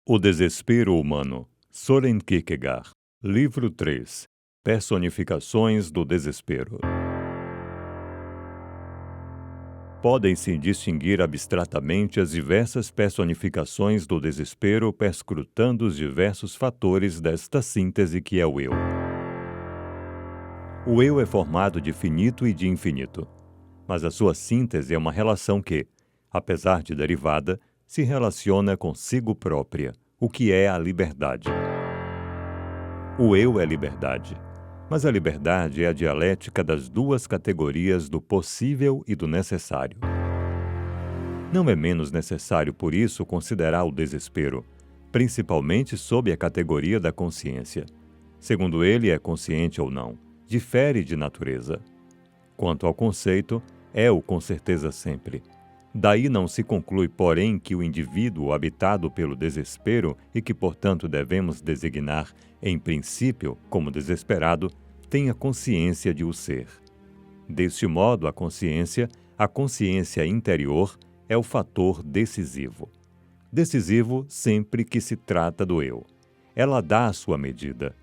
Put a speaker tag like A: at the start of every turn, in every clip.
A: O Desespero Humano, Soren Kierkegaard. Livro 3. Personificações do Desespero. Podem-se distinguir abstratamente as diversas personificações do desespero perscrutando os diversos fatores desta síntese que é o eu. O eu é formado de finito e de infinito, mas a sua síntese é uma relação que, apesar de derivada, se relaciona consigo própria, o que é a liberdade. O eu é liberdade, mas a liberdade é a dialética das duas categorias do possível e do necessário. Não é menos necessário, por isso, considerar o desespero, principalmente sob a categoria da consciência. Segundo ele, é consciente ou não, difere de natureza. Quanto ao conceito, é-o com certeza sempre. Daí não se conclui, porém, que o indivíduo habitado pelo desespero e que, portanto, devemos designar, em princípio, como desesperado, tenha consciência de o ser. Deste modo, a consciência interior, é o fator decisivo. Decisivo sempre que se trata do eu. Ela dá a sua medida.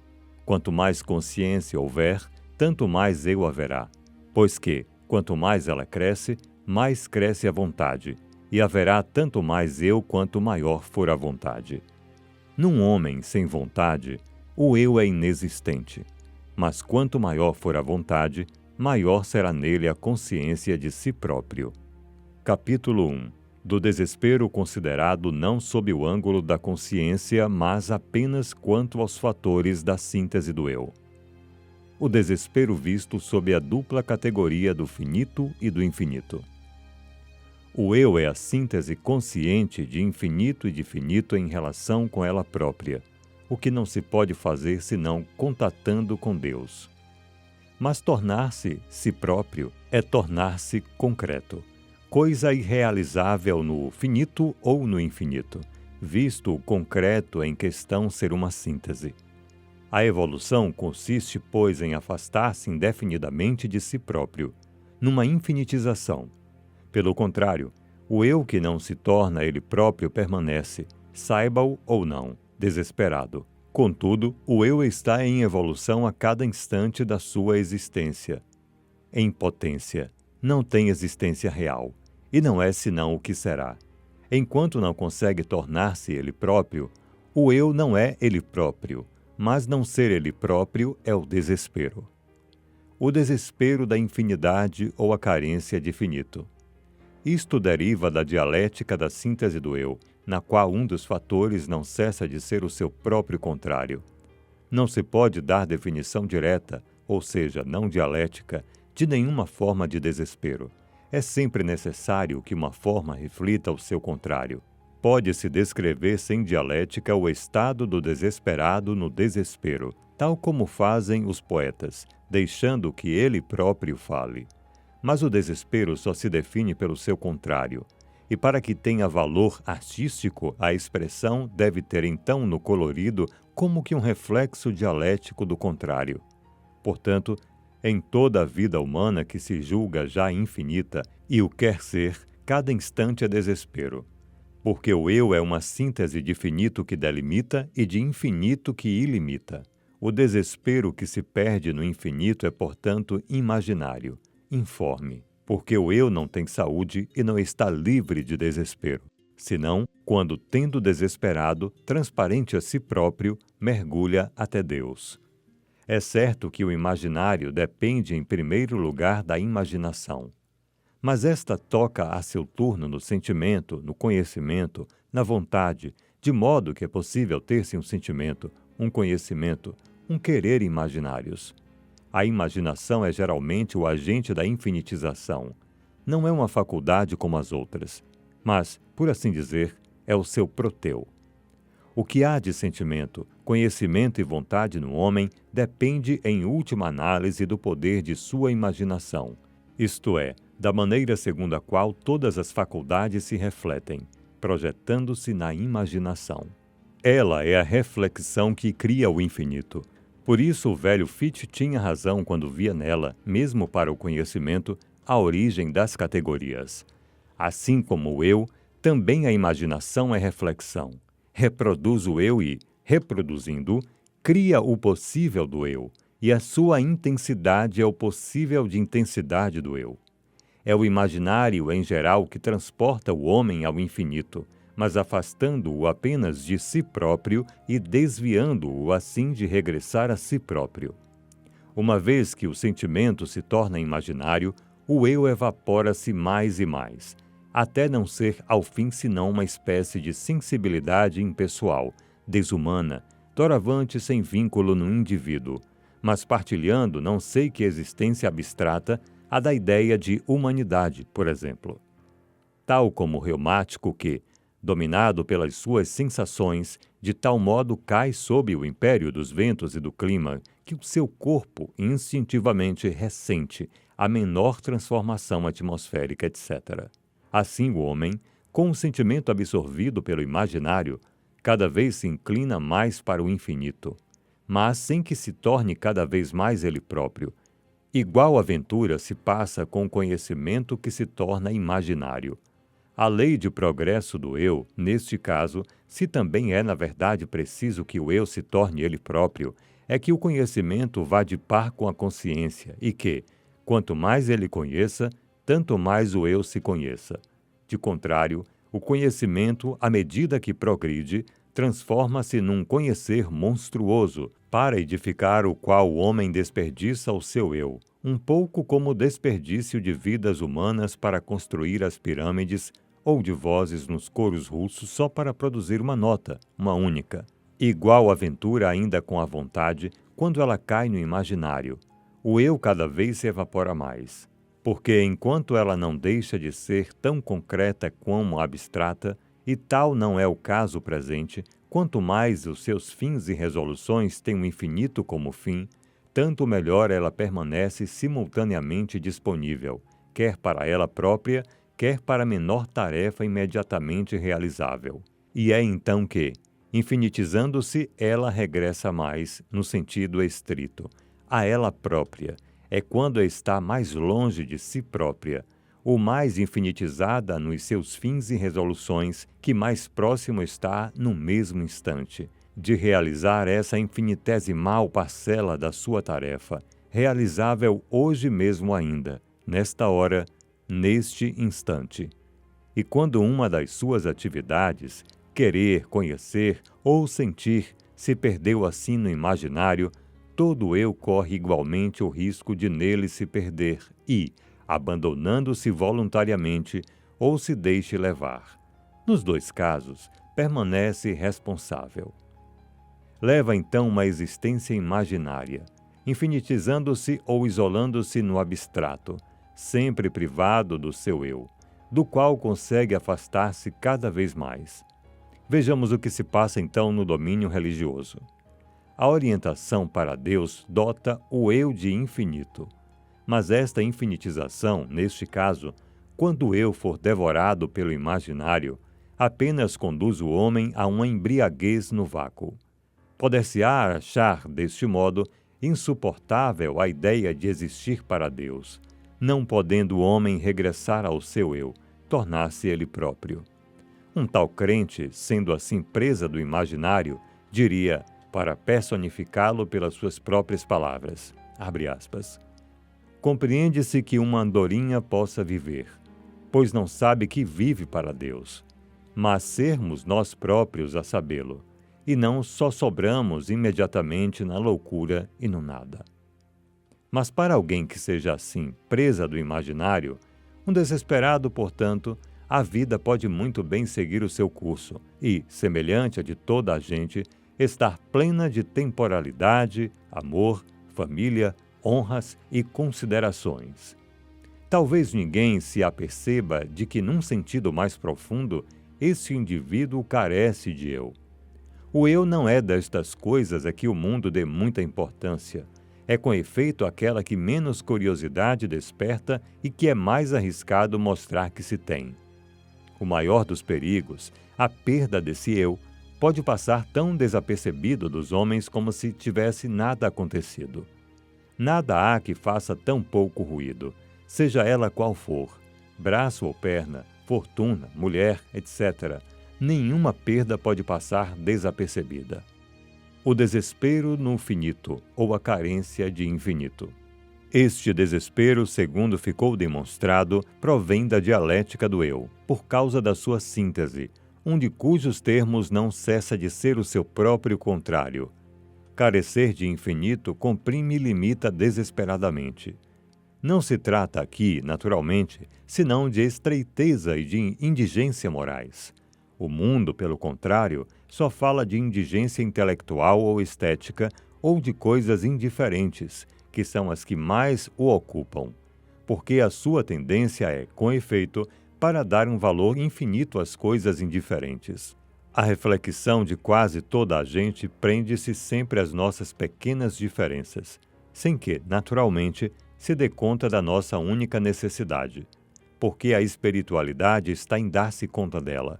A: Quanto mais consciência houver, tanto mais eu haverá, pois que, quanto mais ela cresce, mais cresce a vontade, e haverá tanto mais eu quanto maior for a vontade. Num homem sem vontade, o eu é inexistente, mas quanto maior for a vontade, maior será nele a consciência de si próprio. Capítulo 1. Do desespero considerado não sob o ângulo da consciência, mas apenas quanto aos fatores da síntese do eu. O desespero visto sob a dupla categoria do finito e do infinito. O eu é a síntese consciente de infinito e de finito em relação com ela própria, o que não se pode fazer senão contatando com Deus. Mas tornar-se si próprio é tornar-se concreto, coisa irrealizável no finito ou no infinito, visto o concreto em questão ser uma síntese. A evolução consiste, pois, em afastar-se indefinidamente de si próprio, numa infinitização. Pelo contrário, o eu que não se torna ele próprio permanece, saiba-o ou não, desesperado. Contudo, o eu está em evolução a cada instante da sua existência. Em potência, não tem existência real, e não é senão o que será. Enquanto não consegue tornar-se ele próprio, o eu não é ele próprio, mas não ser ele próprio é o desespero. O desespero da infinidade ou a carência de finito. Isto deriva da dialética da síntese do eu, na qual um dos fatores não cessa de ser o seu próprio contrário. Não se pode dar definição direta, ou seja, não dialética, de nenhuma forma de desespero. É sempre necessário que uma forma reflita o seu contrário. Pode-se descrever sem dialética o estado do desesperado no desespero, tal como fazem os poetas, deixando que ele próprio fale. Mas o desespero só se define pelo seu contrário, e para que tenha valor artístico, a expressão deve ter então no colorido como que um reflexo dialético do contrário. Portanto, em toda a vida humana que se julga já infinita e o quer ser, cada instante é desespero. Porque o eu é uma síntese de finito que delimita e de infinito que ilimita. O desespero que se perde no infinito é, portanto, imaginário, informe, porque o eu não tem saúde e não está livre de desespero, senão quando, tendo desesperado, transparente a si próprio, mergulha até Deus. É certo que o imaginário depende em primeiro lugar da imaginação, mas esta toca a seu turno no sentimento, no conhecimento, na vontade, de modo que é possível ter-se um sentimento, um conhecimento, um querer imaginários. A imaginação é geralmente o agente da infinitização. Não é uma faculdade como as outras, mas, por assim dizer, é o seu proteu. O que há de sentimento, conhecimento e vontade no homem depende, em última análise, do poder de sua imaginação, isto é, da maneira segundo a qual todas as faculdades se refletem, projetando-se na imaginação. Ela é a reflexão que cria o infinito. Por isso o velho Fichte tinha razão quando via nela, mesmo para o conhecimento, a origem das categorias. Assim como o eu, também a imaginação é reflexão, reproduz o eu e, reproduzindo, cria o possível do eu, e a sua intensidade é o possível de intensidade do eu. É o imaginário, em geral, que transporta o homem ao infinito, mas afastando-o apenas de si próprio e desviando-o assim de regressar a si próprio. Uma vez que o sentimento se torna imaginário, o eu evapora-se mais e mais, até não ser ao fim senão uma espécie de sensibilidade impessoal, desumana, doravante sem vínculo no indivíduo, mas partilhando não sei que existência abstrata, a da ideia de humanidade, por exemplo. Tal como o reumático que, dominado pelas suas sensações, de tal modo cai sob o império dos ventos e do clima, que o seu corpo instintivamente ressente a menor transformação atmosférica, etc. Assim o homem, com o sentimento absorvido pelo imaginário, cada vez se inclina mais para o infinito, mas sem que se torne cada vez mais ele próprio. Igual aventura se passa com o conhecimento que se torna imaginário. A lei de progresso do eu, neste caso, se também é na verdade preciso que o eu se torne ele próprio, é que o conhecimento vá de par com a consciência e que, quanto mais ele conheça, tanto mais o eu se conheça. De contrário, o conhecimento, à medida que progride, transforma-se num conhecer monstruoso, para edificar o qual o homem desperdiça o seu eu, um pouco como o desperdício de vidas humanas para construir as pirâmides ou de vozes nos coros russos só para produzir uma nota, uma única. Igual aventura ainda com a vontade, quando ela cai no imaginário. O eu cada vez se evapora mais, porque enquanto ela não deixa de ser tão concreta como abstrata, e tal não é o caso presente, quanto mais os seus fins e resoluções têm o infinito como fim, tanto melhor ela permanece simultaneamente disponível, quer para ela própria, quer para a menor tarefa imediatamente realizável. E é então que, infinitizando-se, ela regressa mais, no sentido estrito, a ela própria. É quando está mais longe de si própria, ou mais infinitizada nos seus fins e resoluções, que mais próximo está, no mesmo instante, de realizar essa infinitesimal parcela da sua tarefa, realizável hoje mesmo ainda, nesta hora, neste instante. E quando uma das suas atividades, querer, conhecer ou sentir, se perdeu assim no imaginário, todo eu corre igualmente o risco de nele se perder e, abandonando-se voluntariamente, ou se deixe levar. Nos dois casos, permanece responsável. Leva então uma existência imaginária, infinitizando-se ou isolando-se no abstrato, sempre privado do seu eu, do qual consegue afastar-se cada vez mais. Vejamos o que se passa então no domínio religioso. A orientação para Deus dota o eu de infinito. Mas esta infinitização, neste caso, quando o eu for devorado pelo imaginário, apenas conduz o homem a uma embriaguez no vácuo. Poder-se-á achar, deste modo, insuportável a ideia de existir para Deus, não podendo o homem regressar ao seu eu, tornar-se ele próprio. Um tal crente, sendo assim presa do imaginário, diria, para personificá-lo pelas suas próprias palavras, abre aspas, compreende-se que uma andorinha possa viver, pois não sabe que vive para Deus, mas sermos nós próprios a sabê-lo, e não só sobramos imediatamente na loucura e no nada. Mas para alguém que seja assim, presa do imaginário, um desesperado, portanto, a vida pode muito bem seguir o seu curso e, semelhante a de toda a gente, estar plena de temporalidade, amor, família, honras e considerações. Talvez ninguém se aperceba de que, num sentido mais profundo, esse indivíduo carece de eu. O eu não é destas coisas a que o mundo dê muita importância. É com efeito aquela que menos curiosidade desperta e que é mais arriscado mostrar que se tem. O maior dos perigos, a perda desse eu, pode passar tão desapercebido dos homens como se tivesse nada acontecido. Nada há que faça tão pouco ruído, seja ela qual for, braço ou perna, fortuna, mulher, etc. nenhuma perda pode passar desapercebida. O desespero no finito ou a carência de infinito. Este desespero, segundo ficou demonstrado, provém da dialética do eu, por causa da sua síntese, um de cujos termos não cessa de ser o seu próprio contrário. Carecer de infinito comprime e limita desesperadamente. Não se trata aqui, naturalmente, senão de estreiteza e de indigência morais. O mundo, pelo contrário, só fala de indigência intelectual ou estética ou de coisas indiferentes, que são as que mais o ocupam, porque a sua tendência é, com efeito, para dar um valor infinito às coisas indiferentes. A reflexão de quase toda a gente prende-se sempre às nossas pequenas diferenças, sem que, naturalmente, se dê conta da nossa única necessidade, porque a espiritualidade está em dar-se conta dela.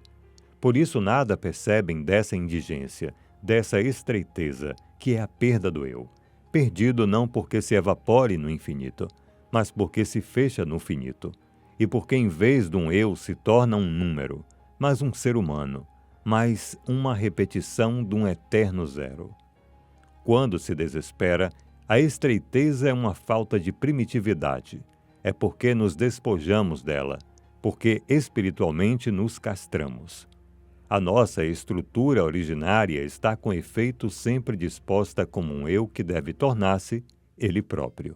A: Por isso nada percebem dessa indigência, dessa estreiteza, que é a perda do eu. Perdido não porque se evapore no infinito, mas porque se fecha no finito, e porque em vez de um eu se torna um número, mas um ser humano, mas uma repetição de um eterno zero. Quando se desespera, a estreiteza é uma falta de primitividade. É porque nos despojamos dela, porque espiritualmente nos castramos. A nossa estrutura originária está com efeito sempre disposta como um eu que deve tornar-se ele próprio.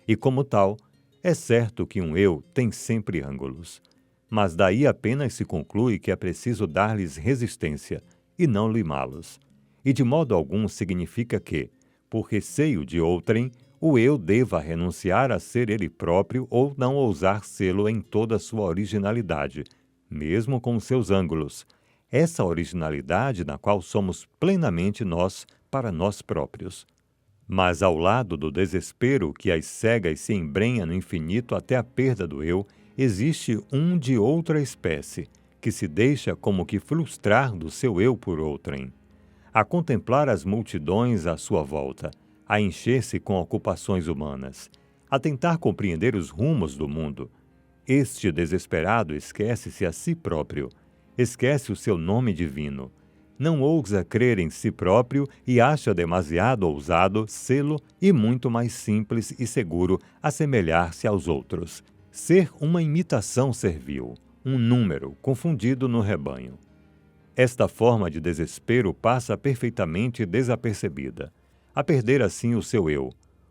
A: E como tal, é certo que um eu tem sempre ângulos, mas daí apenas se conclui que é preciso dar-lhes resistência e não limá-los. E de modo algum significa que, por receio de outrem, o eu deva renunciar a ser ele próprio ou não ousar sê-lo em toda a sua originalidade, mesmo com seus ângulos, essa originalidade na qual somos plenamente nós para nós próprios. Mas ao lado do desespero que as cega e se embrenha no infinito até a perda do eu, existe um de outra espécie, que se deixa como que frustrar do seu eu por outrem. A contemplar as multidões à sua volta, a encher-se com ocupações humanas, a tentar compreender os rumos do mundo. Este desesperado esquece-se a si próprio, esquece o seu nome divino, não ousa crer em si próprio e acha demasiado ousado sê-lo e muito mais simples e seguro assemelhar-se aos outros, ser uma imitação servil, um número confundido no rebanho. Esta forma de desespero passa perfeitamente desapercebida, a perder assim o seu eu.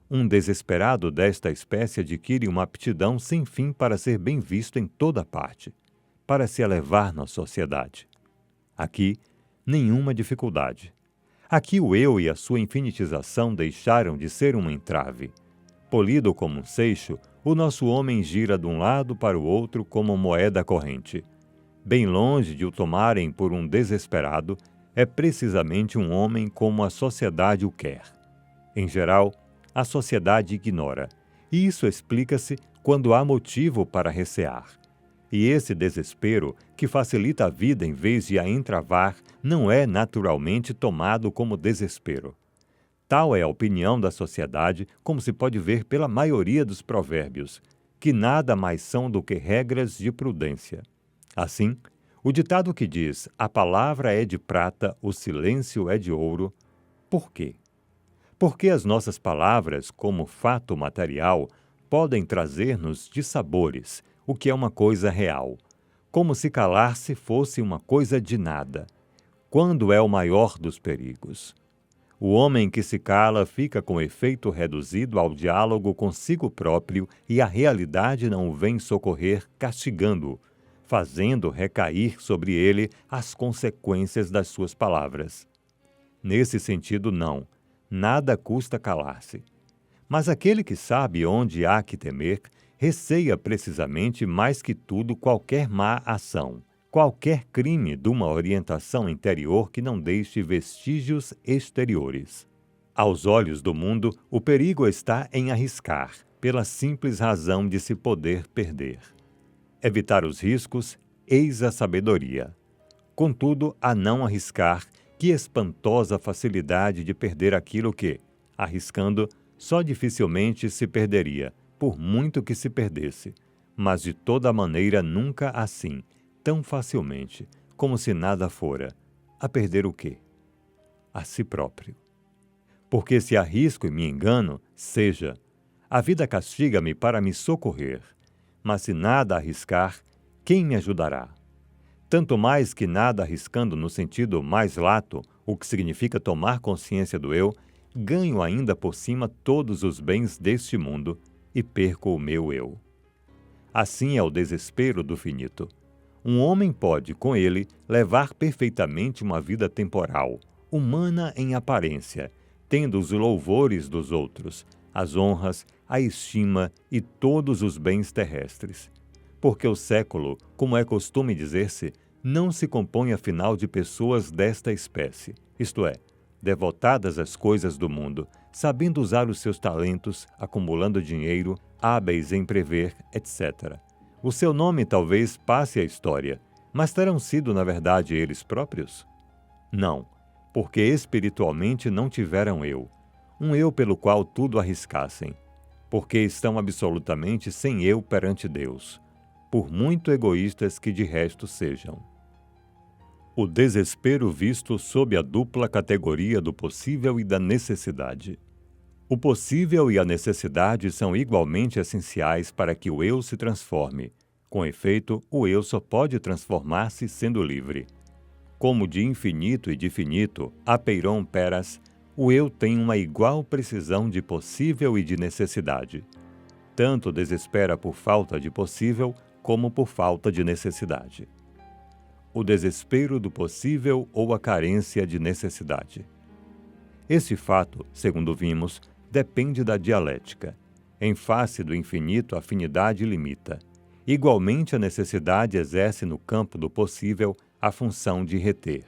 A: Um desesperado desta espécie adquire uma aptidão sem fim para ser bem visto em toda parte, para se elevar na sociedade. Aqui, nenhuma dificuldade. Aqui o eu e a sua infinitização deixaram de ser um entrave. Polido como um seixo, o nosso homem gira de um lado para o outro como moeda corrente. Bem longe de o tomarem por um desesperado, é precisamente um homem como a sociedade o quer. Em geral, a sociedade ignora, e isso explica-se quando há motivo para recear. E esse desespero, que facilita a vida em vez de a entravar, não é naturalmente tomado como desespero. Tal é a opinião da sociedade, como se pode ver pela maioria dos provérbios, que nada mais são do que regras de prudência. Assim, o ditado que diz "a palavra é de prata, o silêncio é de ouro", por quê? Porque as nossas palavras, como fato material, podem trazer-nos dissabores, o que é uma coisa real, como se calar-se fosse uma coisa de nada, quando é o maior dos perigos. O homem que se cala fica com efeito reduzido ao diálogo consigo próprio e a realidade não o vem socorrer castigando-o, fazendo recair sobre ele as consequências das suas palavras. Nesse sentido, não, nada custa calar-se. Mas aquele que sabe onde há que temer, receia precisamente mais que tudo qualquer má ação, qualquer crime de uma orientação interior que não deixe vestígios exteriores. Aos olhos do mundo, o perigo está em arriscar, pela simples razão de se poder perder. Evitar os riscos, eis a sabedoria. Contudo, a não arriscar, que espantosa facilidade de perder aquilo que, arriscando, só dificilmente se perderia, por muito que se perdesse, mas de toda maneira nunca assim, tão facilmente, como se nada fora. A perder o quê? A si próprio. Porque se arrisco e me engano, seja. A vida castiga-me para me socorrer. Mas se nada arriscar, quem me ajudará? Tanto mais que nada arriscando no sentido mais lato, o que significa tomar consciência do eu, ganho ainda por cima todos os bens deste mundo e perco o meu eu. Assim é o desespero do finito. Um homem pode, com ele, levar perfeitamente uma vida temporal, humana em aparência, tendo os louvores dos outros, as honras, a estima e todos os bens terrestres. Porque o século, como é costume dizer-se, não se compõe afinal de pessoas desta espécie, isto é, devotadas às coisas do mundo, sabendo usar os seus talentos, acumulando dinheiro, hábeis em prever, etc. O seu nome talvez passe à história, mas terão sido, na verdade, eles próprios? Não, porque espiritualmente não tiveram eu, um eu pelo qual tudo arriscassem, porque estão absolutamente sem eu perante Deus, por muito egoístas que de resto sejam. O desespero visto sob a dupla categoria do possível e da necessidade. O possível e a necessidade são igualmente essenciais para que o eu se transforme. Com efeito, o eu só pode transformar-se sendo livre. Como de infinito e de finito, apeiron peras, o eu tem uma igual precisão de possível e de necessidade. Tanto desespera por falta de possível, como por falta de necessidade. O desespero do possível ou a carência de necessidade. Esse fato, segundo vimos, depende da dialética. Em face do infinito, a afinidade limita. Igualmente, a necessidade exerce no campo do possível a função de reter.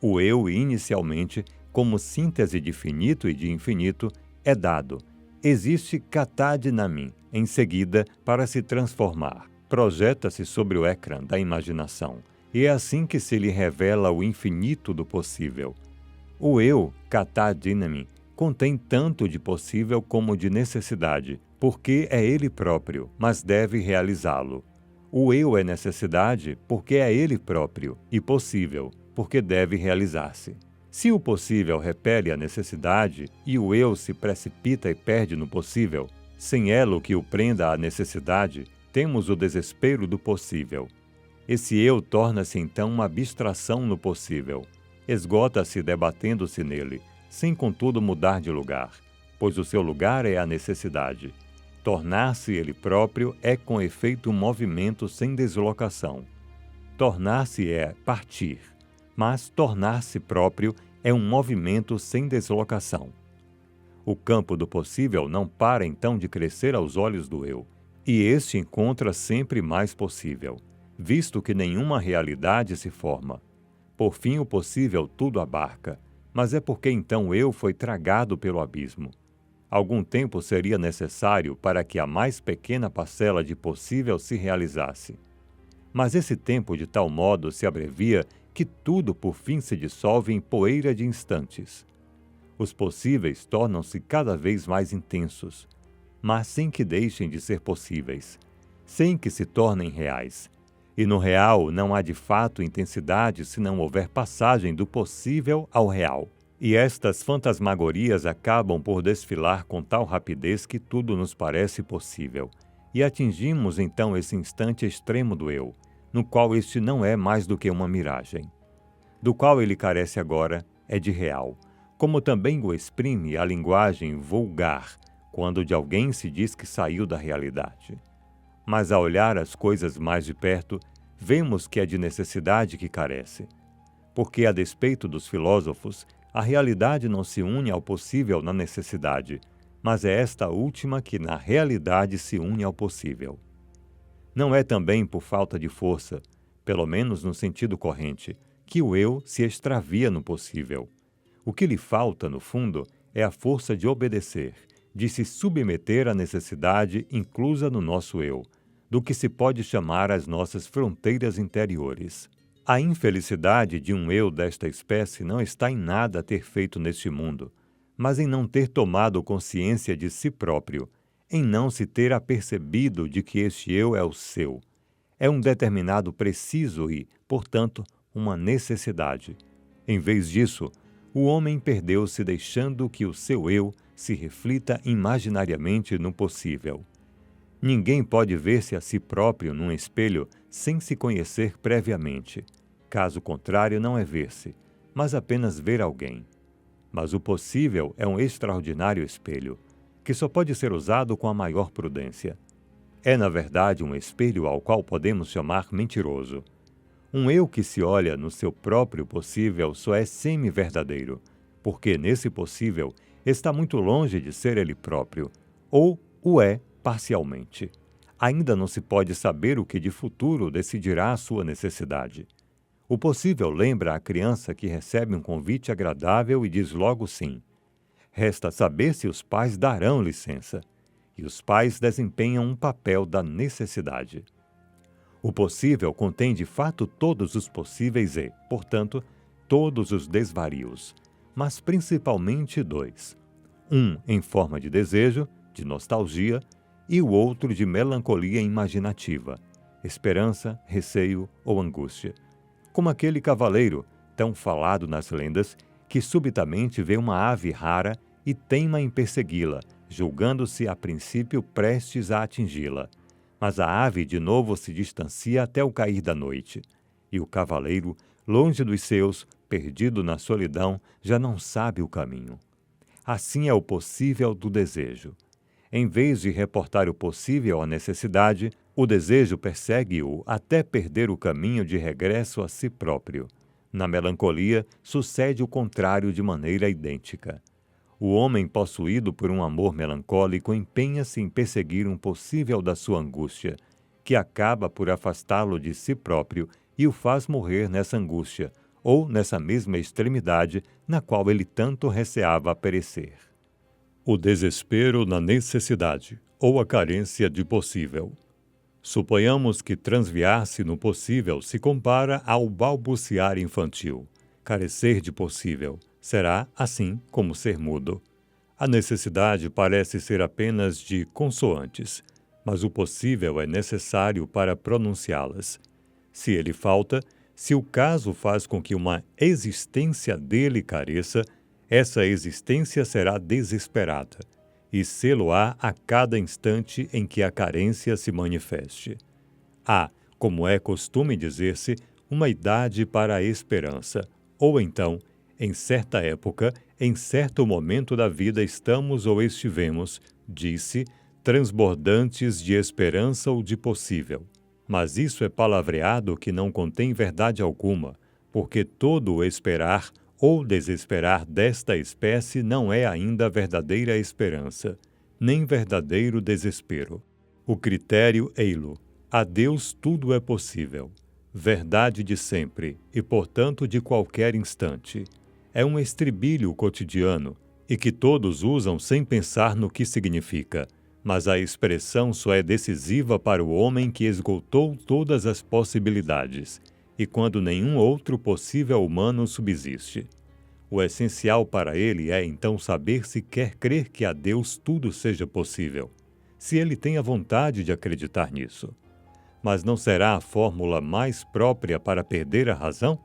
A: O eu, inicialmente, como síntese de finito e de infinito, é dado. Existe kata dinamim, em seguida, para se transformar. Projeta-se sobre o ecrã da imaginação, e é assim que se lhe revela o infinito do possível. O eu, kata dinamim, contém tanto de possível como de necessidade, porque é ele próprio, mas deve realizá-lo. O eu é necessidade, porque é ele próprio, e possível, porque deve realizar-se. Se o possível repele a necessidade e o eu se precipita e perde no possível, sem elo que o prenda à necessidade, temos o desespero do possível. Esse eu torna-se então uma abstração no possível. Esgota-se debatendo-se nele, sem contudo mudar de lugar, pois o seu lugar é a necessidade. Tornar-se ele próprio é com efeito um movimento sem deslocação. Tornar-se é partir, mas tornar-se próprio é um movimento sem deslocação. O campo do possível não para então de crescer aos olhos do eu, e este encontra sempre mais possível, visto que nenhuma realidade se forma. Por fim, o possível tudo abarca, mas é porque então o eu foi tragado pelo abismo. Algum tempo seria necessário para que a mais pequena parcela de possível se realizasse. Mas esse tempo de tal modo se abrevia que tudo por fim se dissolve em poeira de instantes. Os possíveis tornam-se cada vez mais intensos, mas sem que deixem de ser possíveis, sem que se tornem reais. E no real não há de fato intensidade se não houver passagem do possível ao real. E estas fantasmagorias acabam por desfilar com tal rapidez que tudo nos parece possível. E atingimos então esse instante extremo do eu, no qual este não é mais do que uma miragem. Do qual ele carece agora é de real, como também o exprime a linguagem vulgar, quando de alguém se diz que saiu da realidade. Mas ao olhar as coisas mais de perto, vemos que é de necessidade que carece. Porque, a despeito dos filósofos, a realidade não se une ao possível na necessidade, mas é esta última que na realidade se une ao possível. Não é também por falta de força, pelo menos no sentido corrente, que o eu se extravia no possível. O que lhe falta, no fundo, é a força de obedecer, de se submeter à necessidade inclusa no nosso eu, do que se pode chamar as nossas fronteiras interiores. A infelicidade de um eu desta espécie não está em nada ter feito neste mundo, mas em não ter tomado consciência de si próprio, em não se ter apercebido de que este eu é o seu. É um determinado preciso e, portanto, uma necessidade. Em vez disso, o homem perdeu-se deixando que o seu eu se reflita imaginariamente no possível. Ninguém pode ver-se a si próprio num espelho sem se conhecer previamente. Caso contrário, não é ver-se, mas apenas ver alguém. Mas o possível é um extraordinário espelho, que só pode ser usado com a maior prudência. É, na verdade, um espelho ao qual podemos chamar mentiroso. Um eu que se olha no seu próprio possível só é semi-verdadeiro, porque nesse possível está muito longe de ser ele próprio, ou o é parcialmente. Ainda não se pode saber o que de futuro decidirá a sua necessidade. O possível lembra a criança que recebe um convite agradável e diz logo sim. Resta saber se os pais darão licença, e os pais desempenham um papel da necessidade. O possível contém de fato todos os possíveis e, portanto, todos os desvarios, mas principalmente dois. Um em forma de desejo, de nostalgia, e o outro de melancolia imaginativa, esperança, receio ou angústia. Como aquele cavaleiro, tão falado nas lendas, que subitamente vê uma ave rara e teima em persegui-la, julgando-se a princípio prestes a atingi-la. Mas a ave de novo se distancia até o cair da noite, e o cavaleiro, longe dos seus, perdido na solidão, já não sabe o caminho. Assim é o possível do desejo. Em vez de reportar o possível à necessidade, o desejo persegue-o até perder o caminho de regresso a si próprio. Na melancolia, sucede o contrário de maneira idêntica. O homem possuído por um amor melancólico empenha-se em perseguir um possível da sua angústia, que acaba por afastá-lo de si próprio e o faz morrer nessa angústia, ou nessa mesma extremidade na qual ele tanto receava perecer. O desespero na necessidade, ou a carência de possível. Suponhamos que transviar-se no possível se compara ao balbuciar infantil. Carecer de possível será, assim, como ser mudo. A necessidade parece ser apenas de consoantes, mas o possível é necessário para pronunciá-las. Se ele falta, se o caso faz com que uma existência dele careça, essa existência será desesperada, e sê-lo-á a cada instante em que a carência se manifeste. Há, como é costume dizer-se, uma idade para a esperança, ou então, em certa época, em certo momento da vida estamos ou estivemos, disse, transbordantes de esperança ou de possível. Mas isso é palavreado que não contém verdade alguma, porque todo o esperar ou desesperar desta espécie não é ainda verdadeira esperança, nem verdadeiro desespero. O critério ei-lo: a Deus tudo é possível. Verdade de sempre, e portanto de qualquer instante. É um estribilho cotidiano, e que todos usam sem pensar no que significa, mas a expressão só é decisiva para o homem que esgotou todas as possibilidades, e quando nenhum outro possível humano subsiste. O essencial para ele é então saber se quer crer que a Deus tudo seja possível, se ele tem a vontade de acreditar nisso. Mas não será a fórmula mais própria para perder a razão?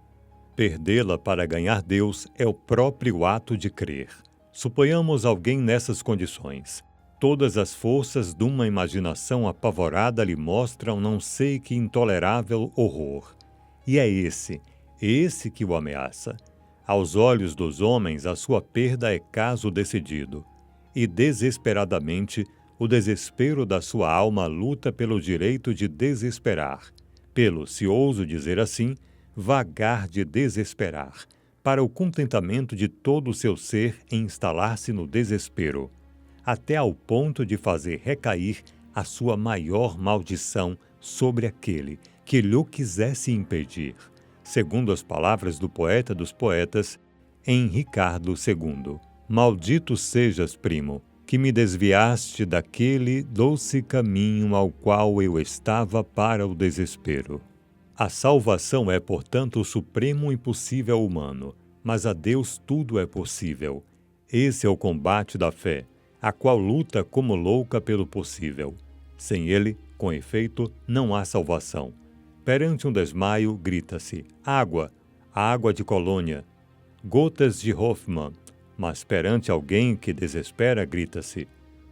A: Perdê-la para ganhar Deus é o próprio ato de crer. Suponhamos alguém nessas condições. Todas as forças de uma imaginação apavorada lhe mostram não sei que intolerável horror. E é esse que o ameaça. Aos olhos dos homens, a sua perda é caso decidido. E desesperadamente, o desespero da sua alma luta pelo direito de desesperar, pelo, se ouso dizer assim, vagar de desesperar, para o contentamento de todo o seu ser em instalar-se no desespero, até ao ponto de fazer recair a sua maior maldição sobre aquele que lhe quisesse impedir, segundo as palavras do poeta dos poetas, em Ricardo II. Maldito sejas, primo, que me desviaste daquele doce caminho ao qual eu estava para o desespero. A salvação é, portanto, o supremo impossível humano, mas a Deus tudo é possível. Esse é o combate da fé, a qual luta como louca pelo possível. Sem ele, com efeito, não há salvação. Perante um desmaio, grita-se: água, água de Colônia, gotas de Hoffmann. Mas perante alguém que desespera, grita-se: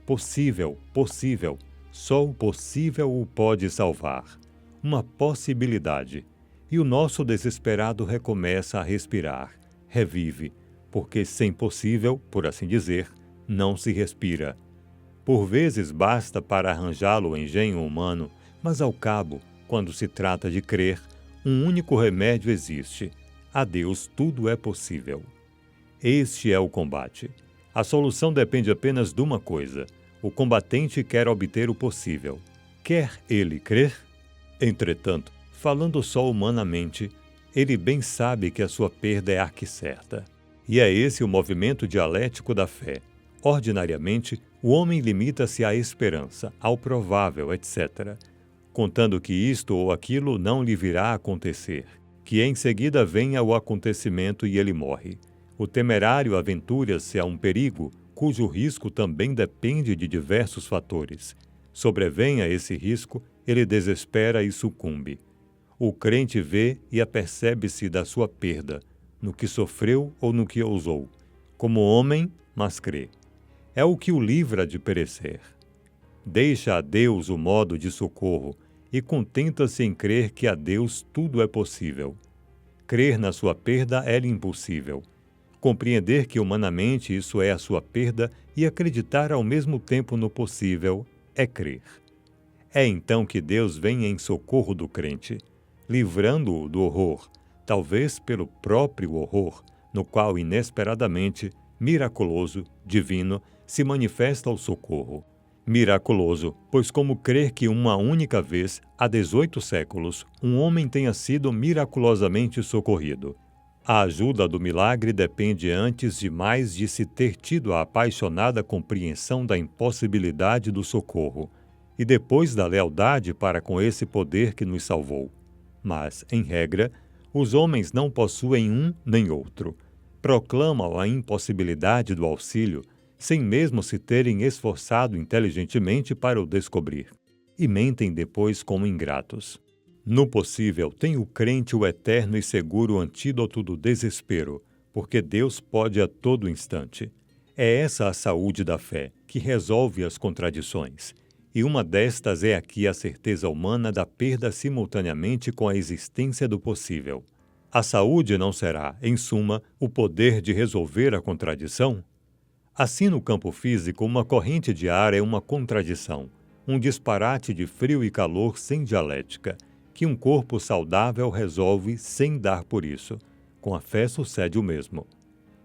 A: possível, possível, só o possível o pode salvar. Uma possibilidade. E o nosso desesperado recomeça a respirar, revive, porque sem possível, por assim dizer, não se respira. Por vezes basta para arranjá-lo o engenho humano, mas ao cabo, quando se trata de crer, um único remédio existe: a Deus tudo é possível. Este é o combate. A solução depende apenas de uma coisa: o combatente quer obter o possível. Quer ele crer? Entretanto, falando só humanamente, ele bem sabe que a sua perda é arquicerta. E é esse o movimento dialético da fé. Ordinariamente, o homem limita-se à esperança, ao provável, etc., contando que isto ou aquilo não lhe virá a acontecer, que em seguida venha o acontecimento e ele morre. O temerário aventura-se a um perigo, cujo risco também depende de diversos fatores. Sobrevenha esse risco, ele desespera e sucumbe. O crente vê e apercebe-se da sua perda, no que sofreu ou no que ousou. Como homem, mas crê. É o que o livra de perecer. Deixa a Deus o modo de socorro e contenta-se em crer que a Deus tudo é possível. Crer na sua perda é-lhe impossível. Compreender que humanamente isso é a sua perda e acreditar ao mesmo tempo no possível é crer. É então que Deus vem em socorro do crente, livrando-o do horror, talvez pelo próprio horror, no qual inesperadamente, miraculoso, divino, se manifesta o socorro. Miraculoso, pois como crer que uma única vez, há 18 séculos, um homem tenha sido miraculosamente socorrido. A ajuda do milagre depende antes de mais de se ter tido a apaixonada compreensão da impossibilidade do socorro, e depois da lealdade para com esse poder que nos salvou. Mas, em regra, os homens não possuem um nem outro. Proclamam a impossibilidade do auxílio, sem mesmo se terem esforçado inteligentemente para o descobrir, e mentem depois como ingratos. No possível, tem o crente o eterno e seguro antídoto do desespero, porque Deus pode a todo instante. É essa a saúde da fé, que resolve as contradições. E uma destas é aqui a certeza humana da perda simultaneamente com a existência do possível. A saúde não será, em suma, o poder de resolver a contradição? Assim, no campo físico, uma corrente de ar é uma contradição, um disparate de frio e calor sem dialética, que um corpo saudável resolve sem dar por isso. Com a fé sucede o mesmo.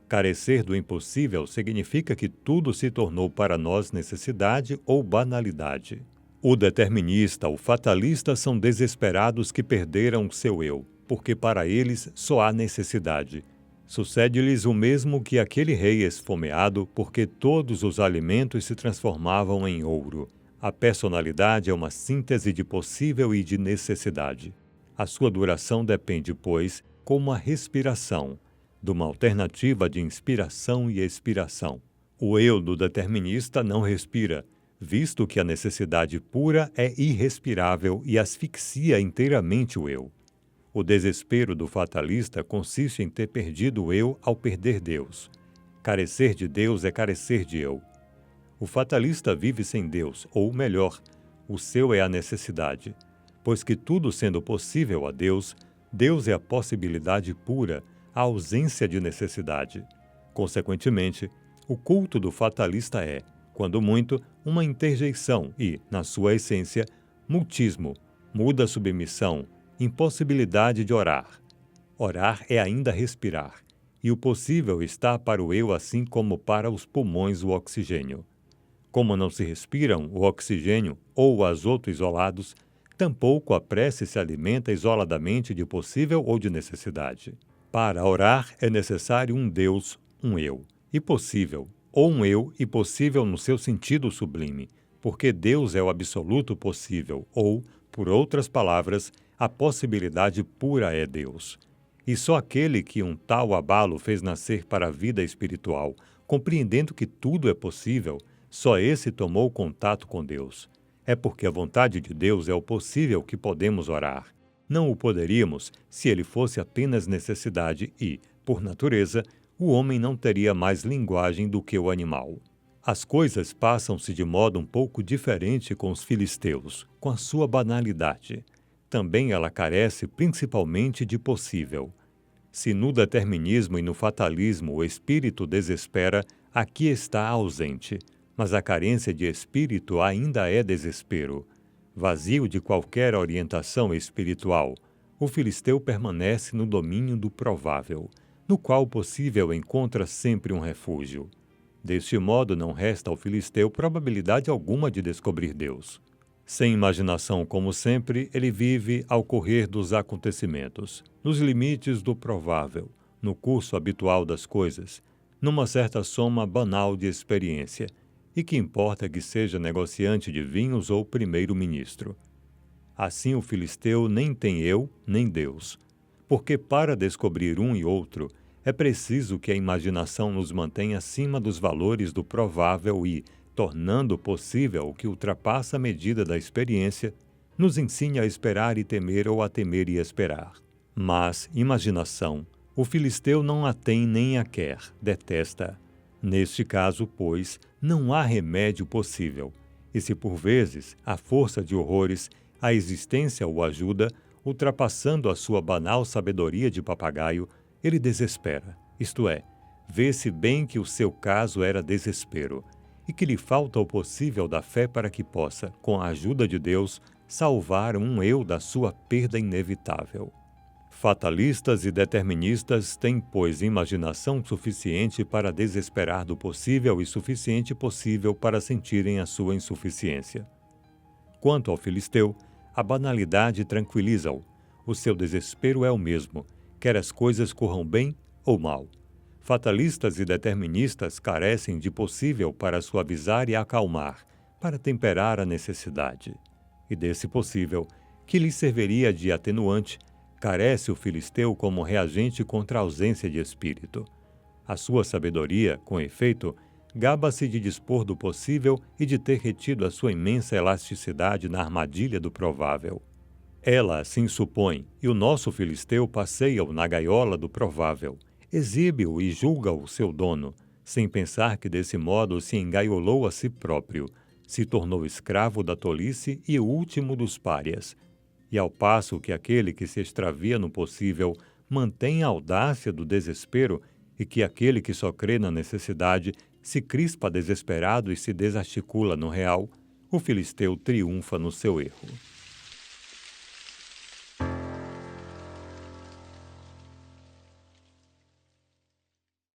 A: Carecer do impossível significa que tudo se tornou para nós necessidade ou banalidade. O determinista, o fatalista são desesperados que perderam seu eu, porque para eles só há necessidade. Sucede-lhes o mesmo que aquele rei esfomeado, porque todos os alimentos se transformavam em ouro. A personalidade é uma síntese de possível e de necessidade. A sua duração depende, pois, como a respiração, de uma alternativa de inspiração e expiração. O eu do determinista não respira, visto que a necessidade pura é irrespirável e asfixia inteiramente o eu. O desespero do fatalista consiste em ter perdido o eu ao perder Deus. Carecer de Deus é carecer de eu. O fatalista vive sem Deus, ou melhor, o seu é a necessidade, pois que tudo sendo possível a Deus, Deus é a possibilidade pura, a ausência de necessidade. Consequentemente, o culto do fatalista é, quando muito, uma interjeição e, na sua essência, mutismo, muda submissão, impossibilidade de orar. Orar é ainda respirar, e o possível está para o eu assim como para os pulmões o oxigênio. Como não se respiram o oxigênio ou o azoto isolados, tampouco a prece se alimenta isoladamente de possível ou de necessidade. Para orar é necessário um Deus, um eu, e possível, ou um eu e possível no seu sentido sublime, porque Deus é o absoluto possível, ou, por outras palavras, a possibilidade pura é Deus. E só aquele que um tal abalo fez nascer para a vida espiritual, compreendendo que tudo é possível, só esse tomou contato com Deus. É porque a vontade de Deus é o possível que podemos orar. Não o poderíamos se ele fosse apenas necessidade e, por natureza, o homem não teria mais linguagem do que o animal. As coisas passam-se de modo um pouco diferente com os filisteus, com a sua banalidade. Também ela carece principalmente de possível. Se no determinismo e no fatalismo o espírito desespera, aqui está ausente, mas a carência de espírito ainda é desespero. Vazio de qualquer orientação espiritual, o filisteu permanece no domínio do provável, no qual o possível encontra sempre um refúgio. Deste modo, não resta ao filisteu probabilidade alguma de descobrir Deus. Sem imaginação, como sempre, ele vive ao correr dos acontecimentos, nos limites do provável, no curso habitual das coisas, numa certa soma banal de experiência, e que importa que seja negociante de vinhos ou primeiro-ministro. Assim o filisteu nem tem eu, nem Deus, porque para descobrir um e outro, é preciso que a imaginação nos mantenha acima dos valores do provável e, tornando possível o que ultrapassa a medida da experiência, nos ensine a esperar e temer ou a temer e esperar. Mas, imaginação, o filisteu não a tem nem a quer, detesta. Neste caso, pois, não há remédio possível, e se por vezes, à força de horrores, a existência o ajuda, ultrapassando a sua banal sabedoria de papagaio, ele desespera, isto é, vê-se bem que o seu caso era desespero, e que lhe falta o possível da fé para que possa, com a ajuda de Deus, salvar um eu da sua perda inevitável. Fatalistas e deterministas têm, pois, imaginação suficiente para desesperar do possível e suficiente possível para sentirem a sua insuficiência. Quanto ao filisteu, a banalidade tranquiliza-o. O seu desespero é o mesmo, quer as coisas corram bem ou mal. Fatalistas e deterministas carecem de possível para suavizar e acalmar, para temperar a necessidade. E desse possível, que lhe serviria de atenuante, carece o filisteu como reagente contra a ausência de espírito. A sua sabedoria, com efeito, gaba-se de dispor do possível e de ter retido a sua imensa elasticidade na armadilha do provável. Ela assim supõe, e o nosso filisteu passeia-o na gaiola do provável, exibe-o e julga-o seu dono, sem pensar que desse modo se engaiolou a si próprio, se tornou escravo da tolice e o último dos párias. E ao passo que aquele que se extravia no possível mantém a audácia do desespero e que aquele que só crê na necessidade se crispa desesperado e se desarticula no real, o filisteu triunfa no seu erro.